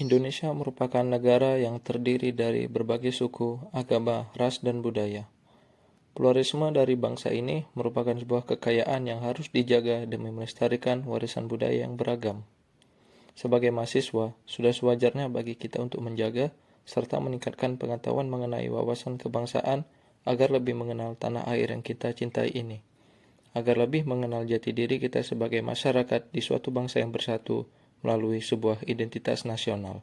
Indonesia merupakan negara yang terdiri dari berbagai suku, agama, ras, dan budaya. Pluralisme dari bangsa ini merupakan sebuah kekayaan yang harus dijaga demi melestarikan warisan budaya yang beragam. Sebagai mahasiswa, sudah sewajarnya bagi kita untuk menjaga serta meningkatkan pengetahuan mengenai wawasan kebangsaan agar lebih mengenal tanah air yang kita cintai ini, agar lebih mengenal jati diri kita sebagai masyarakat di suatu bangsa yang bersatu melalui sebuah identitas nasional.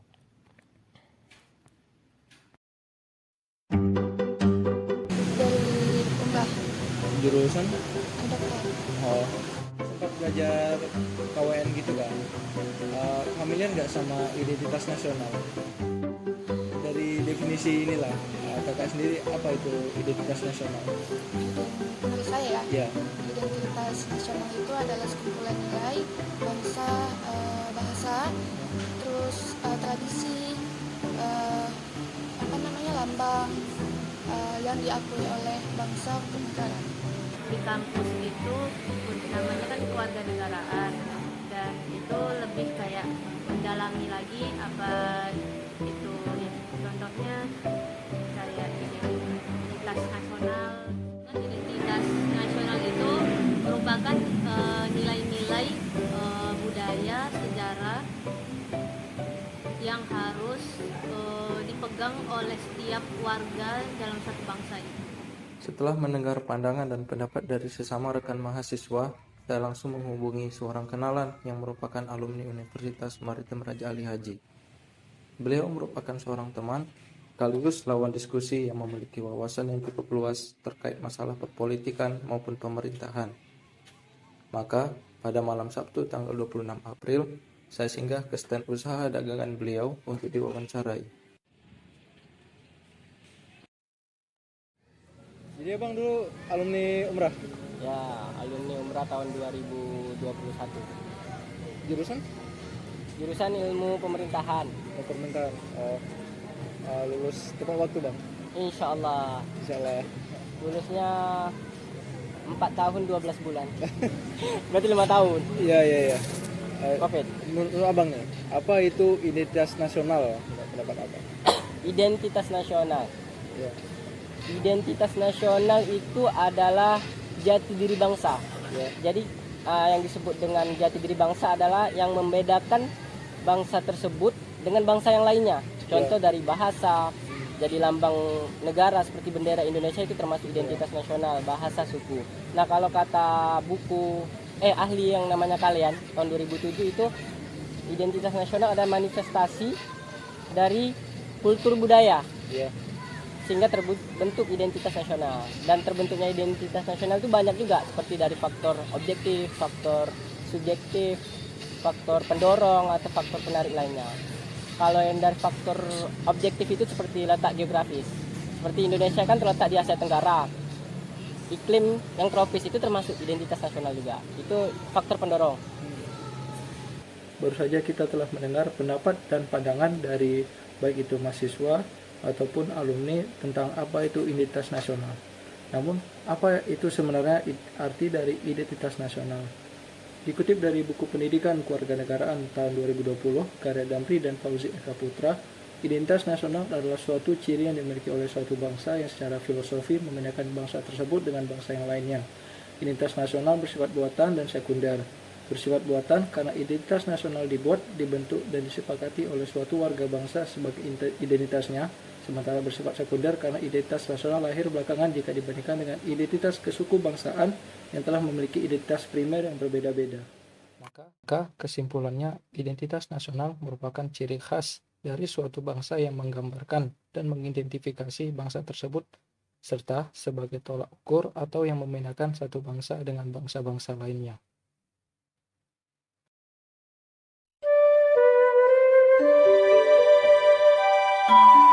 Dari Unggah, Jurusan ada sempat belajar KWN gitu kan. Familiar nggak sama identitas nasional? Dari definisi inilah, kakak sendiri apa itu identitas nasional? menurut saya Ya, identitas nasional itu adalah sekumpulan nilai bangsa, bahasa, terus tradisi, lambang yang diakui oleh bangsa atau negara. Di kampus itu namanya kan kewarganegaraan, dan itu lebih kayak mendalami lagi apa itu ya, contohnya kayak identitas nasional. Identitas nasional itu merupakan nilai-nilai budaya, sejarah yang harus dipegang oleh setiap warga dalam satu bangsa itu. Setelah mendengar pandangan dan pendapat dari sesama rekan mahasiswa, saya langsung menghubungi seorang kenalan yang merupakan alumni Universitas Maritim Raja Ali Haji. Beliau merupakan seorang teman, sekaligus lawan diskusi yang memiliki wawasan yang cukup luas terkait masalah perpolitikan maupun pemerintahan. Maka, pada malam Sabtu tanggal 26 April, saya singgah ke stand usaha dagangan beliau untuk diwawancarai. jadi abang dulu alumni Umrah. Ya, alumni Umrah tahun 2021. Jurusan Jurusan Ilmu Pemerintahan. pemerintahan. Lulus tepat waktu bang. Insya Allah. Insyaallah. Lulusnya 4 tahun 12 bulan. Berarti 5 tahun. Iya. Covid. Menurut abang nih, apa itu identitas nasional? Pendapat abang? Identitas nasional. Ya. Identitas nasional itu adalah jati diri bangsa. Ya. Jadi yang disebut dengan jati diri bangsa adalah yang membedakan bangsa tersebut dengan bangsa yang lainnya. Contoh dari bahasa, jadi lambang negara seperti bendera Indonesia itu termasuk identitas nasional, bahasa, suku. Nah, kalau kata buku ahli yang namanya kalian tahun 2007 itu identitas nasional adalah manifestasi dari kultur budaya. Ya. Sehingga terbentuk identitas nasional, dan terbentuknya identitas nasional itu banyak juga, seperti dari faktor objektif, faktor subjektif, faktor pendorong atau faktor penarik lainnya. Kalau yang dari faktor objektif itu seperti letak geografis, seperti Indonesia kan terletak di Asia Tenggara, iklim yang tropis itu termasuk identitas nasional juga, itu faktor pendorong. Baru saja kita telah mendengar pendapat dan pandangan dari baik itu mahasiswa ataupun alumni tentang apa itu identitas nasional. Namun, apa itu sebenarnya arti dari identitas nasional? Dikutip dari buku Pendidikan Kewarganegaraan tahun 2020, karya Damri dan Fauzi Eka Putra, identitas nasional adalah suatu ciri yang dimiliki oleh suatu bangsa yang secara filosofi membedakan bangsa tersebut dengan bangsa yang lainnya. Identitas nasional bersifat buatan dan sekunder. Bersifat buatan karena identitas nasional dibuat, dibentuk, dan disepakati oleh suatu warga bangsa sebagai identitasnya, sementara bersifat sekunder karena identitas nasional lahir belakangan jika dibandingkan dengan identitas kesuku bangsaan yang telah memiliki identitas primer yang berbeda-beda. Maka kesimpulannya, identitas nasional merupakan ciri khas dari suatu bangsa yang menggambarkan dan mengidentifikasi bangsa tersebut, serta sebagai tolak ukur atau yang membedakan satu bangsa dengan bangsa-bangsa lainnya. Thank you.